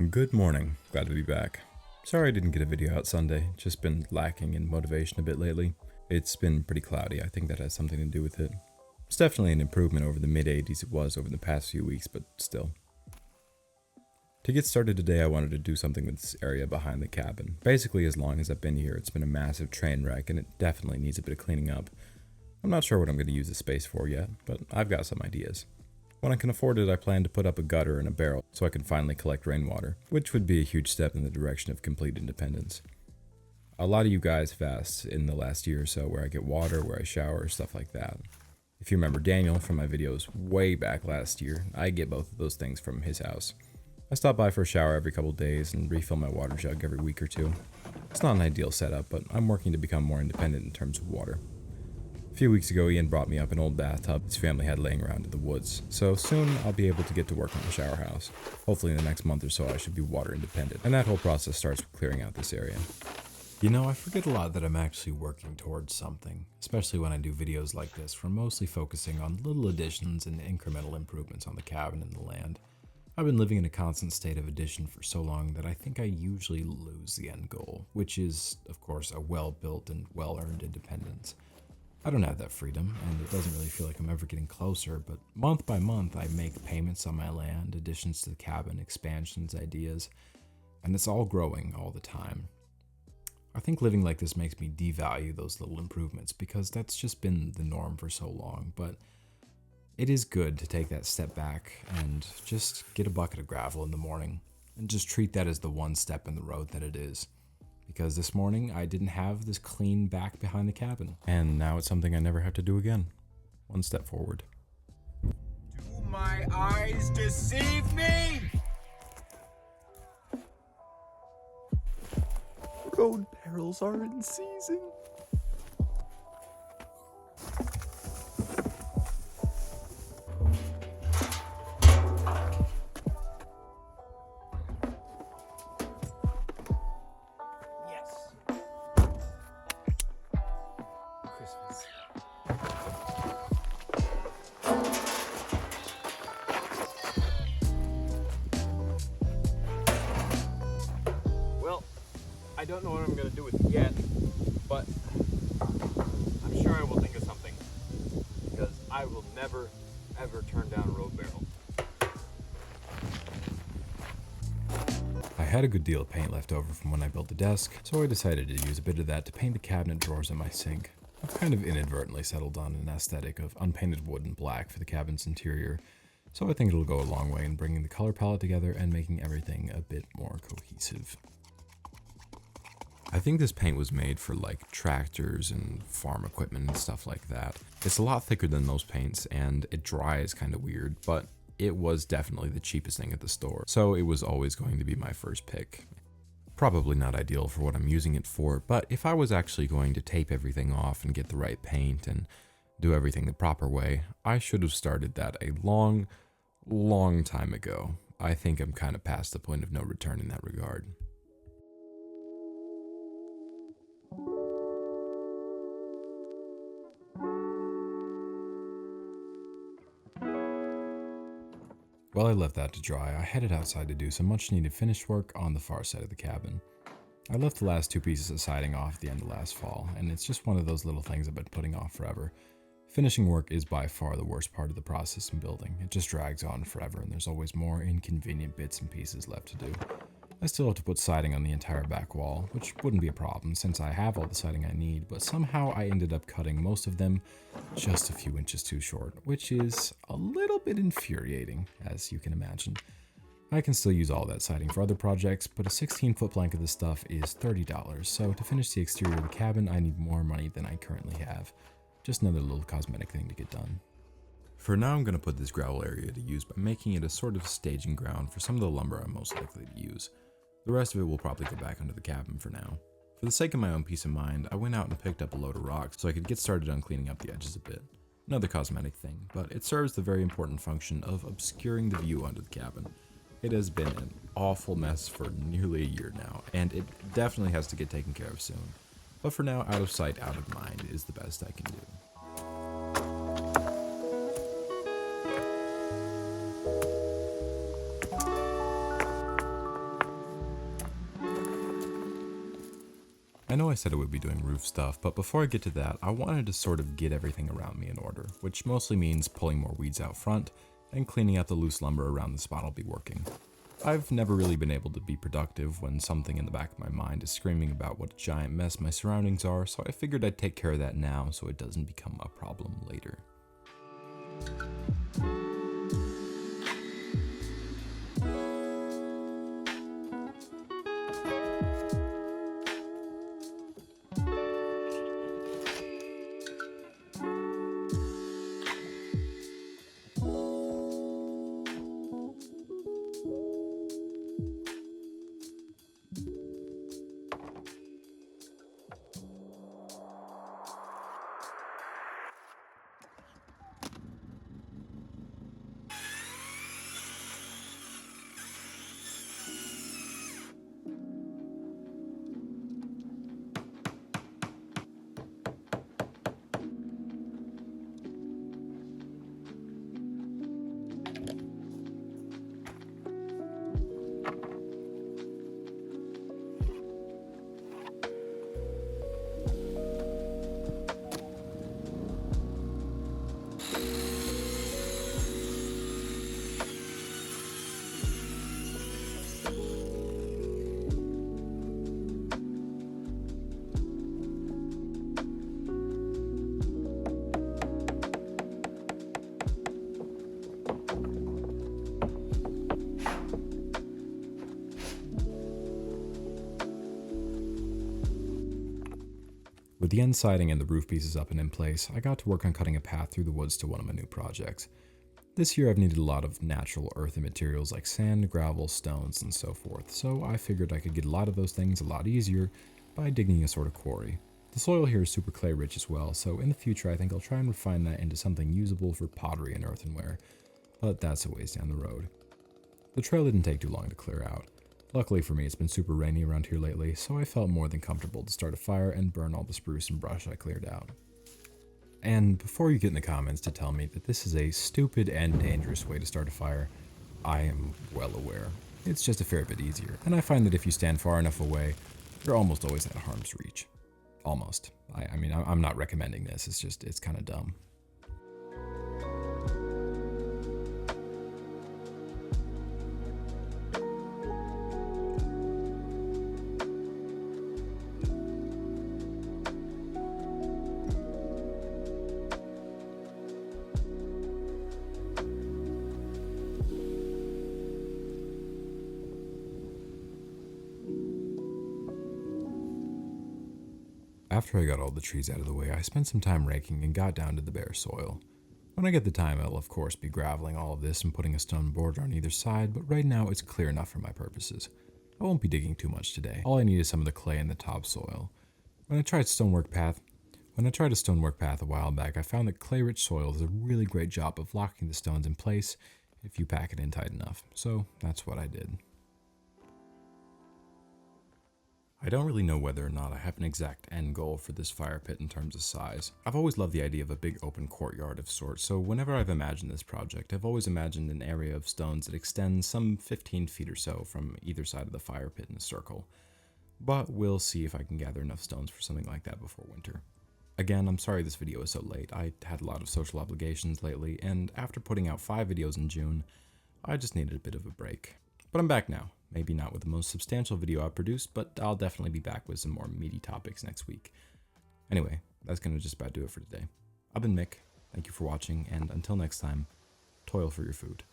Good morning, glad to be back. Sorry I didn't get a video out Sunday, just been lacking in motivation a bit lately. It's been pretty cloudy, I think that has something to do with it. It's definitely an improvement over the mid-80s it was over the past few weeks, but still. To get started today, I wanted to do something with this area behind the cabin. Basically, as long as I've been here, it's been a massive train wreck and it definitely needs a bit of cleaning up. I'm not sure what I'm going to use the space for yet, but I've got some ideas. When I can afford it, I plan to put up a gutter and a barrel so I can finally collect rainwater, which would be a huge step in the direction of complete independence. A lot of you guys have asked in the last year or so where I get water, where I shower, stuff like that. If you remember Daniel from my videos way back last year, I get both of those things from his house. I stop by for a shower every couple days and refill my water jug every week or two. It's not an ideal setup, but I'm working to become more independent in terms of water. A few weeks ago, Ian brought me up an old bathtub his family had laying around in the woods, so soon I'll be able to get to work on the shower house. Hopefully in the next month or so I should be water independent, and that whole process starts with clearing out this area. You know, I forget a lot that I'm actually working towards something, especially when I do videos like this, where I'm mostly focusing on little additions and incremental improvements on the cabin and the land. I've been living in a constant state of addition for so long that I think I usually lose the end goal, which is, of course, a well-built and well-earned independence. I don't have that freedom, and it doesn't really feel like I'm ever getting closer, but month by month I make payments on my land, additions to the cabin, expansions, ideas, and it's all growing all the time. I think living like this makes me devalue those little improvements because that's just been the norm for so long, but it is good to take that step back and just get a bucket of gravel in the morning and just treat that as the one step in the road that it is. Because this morning I didn't have this clean back behind the cabin. And now it's something I never have to do again. One step forward. Do my eyes deceive me? Road perils are in season. Yes. Christmas. Well, I don't know what I'm gonna do with it yet, but I'm sure I will think of something, because I will never, ever turn down a road barrel. I had a good deal of paint left over from when I built the desk, so I decided to use a bit of that to paint the cabinet drawers in my sink. I've kind of inadvertently settled on an aesthetic of unpainted wood and black for the cabin's interior, so I think it'll go a long way in bringing the color palette together and making everything a bit more cohesive. I think this paint was made for like tractors and farm equipment and stuff like that. It's a lot thicker than those paints and it dries kind of weird, but it was definitely the cheapest thing at the store, so it was always going to be my first pick. Probably not ideal for what I'm using it for, but if I was actually going to tape everything off and get the right paint and do everything the proper way, I should have started that a long time ago. I think I'm kind of past the point of no return in that regard. While I left that to dry, I headed outside to do some much needed finish work on the far side of the cabin. I left the last two pieces of siding off at the end of last fall, and it's just one of those little things I've been putting off forever. Finishing work is by far the worst part of the process in building. It just drags on forever and there's always more inconvenient bits and pieces left to do. I still have to put siding on the entire back wall, which wouldn't be a problem since I have all the siding I need, but somehow I ended up cutting most of them just a few inches too short, which is a little bit infuriating, as you can imagine. I can still use all that siding for other projects, but a 16-foot plank of this stuff is $30, so to finish the exterior of the cabin I need more money than I currently have. Just another little cosmetic thing to get done. For now, I'm going to put this gravel area to use by making it a sort of staging ground for some of the lumber I'm most likely to use. The rest of it will probably go back under the cabin for now. For the sake of my own peace of mind, I went out and picked up a load of rocks so I could get started on cleaning up the edges a bit. Another cosmetic thing, but it serves the very important function of obscuring the view under the cabin. It has been an awful mess for nearly a year now, and it definitely has to get taken care of soon. But for now, out of sight, out of mind is the best I can do. I know I said I would be doing roof stuff, but before I get to that, I wanted to sort of get everything around me in order, which mostly means pulling more weeds out front and cleaning out the loose lumber around the spot I'll be working. I've never really been able to be productive when something in the back of my mind is screaming about what a giant mess my surroundings are, so I figured I'd take care of that now so it doesn't become a problem later. With the end siding and the roof pieces up and in place, I got to work on cutting a path through the woods to one of my new projects. This year I've needed a lot of natural earthy materials like sand, gravel, stones, and so forth, so I figured I could get a lot of those things a lot easier by digging a sort of quarry. The soil here is super clay rich as well, so in the future I think I'll try and refine that into something usable for pottery and earthenware, but that's a ways down the road. The trail didn't take too long to clear out. Luckily for me, it's been super rainy around here lately, so I felt more than comfortable to start a fire and burn all the spruce and brush I cleared out. And before you get in the comments to tell me that this is a stupid and dangerous way to start a fire, I am well aware. It's just a fair bit easier, and I find that if you stand far enough away, you're almost always at harm's reach. Almost. I mean, I'm not recommending this, it's kind of dumb. After I got all the trees out of the way, I spent some time raking and got down to the bare soil. When I get the time, I'll of course be graveling all of this and putting a stone border on either side, but right now it's clear enough for my purposes. I won't be digging too much today. All I need is some of the clay in the topsoil. When I tried a stonework path a while back, I found that clay-rich soil does a really great job of locking the stones in place if you pack it in tight enough, so that's what I did. I don't really know whether or not I have an exact end goal for this fire pit in terms of size. I've always loved the idea of a big open courtyard of sorts, so whenever I've imagined this project, I've always imagined an area of stones that extends some 15 feet or so from either side of the fire pit in a circle. But we'll see if I can gather enough stones for something like that before winter. Again, I'm sorry this video is so late. I had a lot of social obligations lately, and after putting out 5 videos in June, I just needed a bit of a break. But I'm back now. Maybe not with the most substantial video I've produced, but I'll definitely be back with some more meaty topics next week. Anyway, that's going to just about do it for today. I've been Mick. Thank you for watching, and until next time, toil for your food.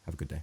Have a good day.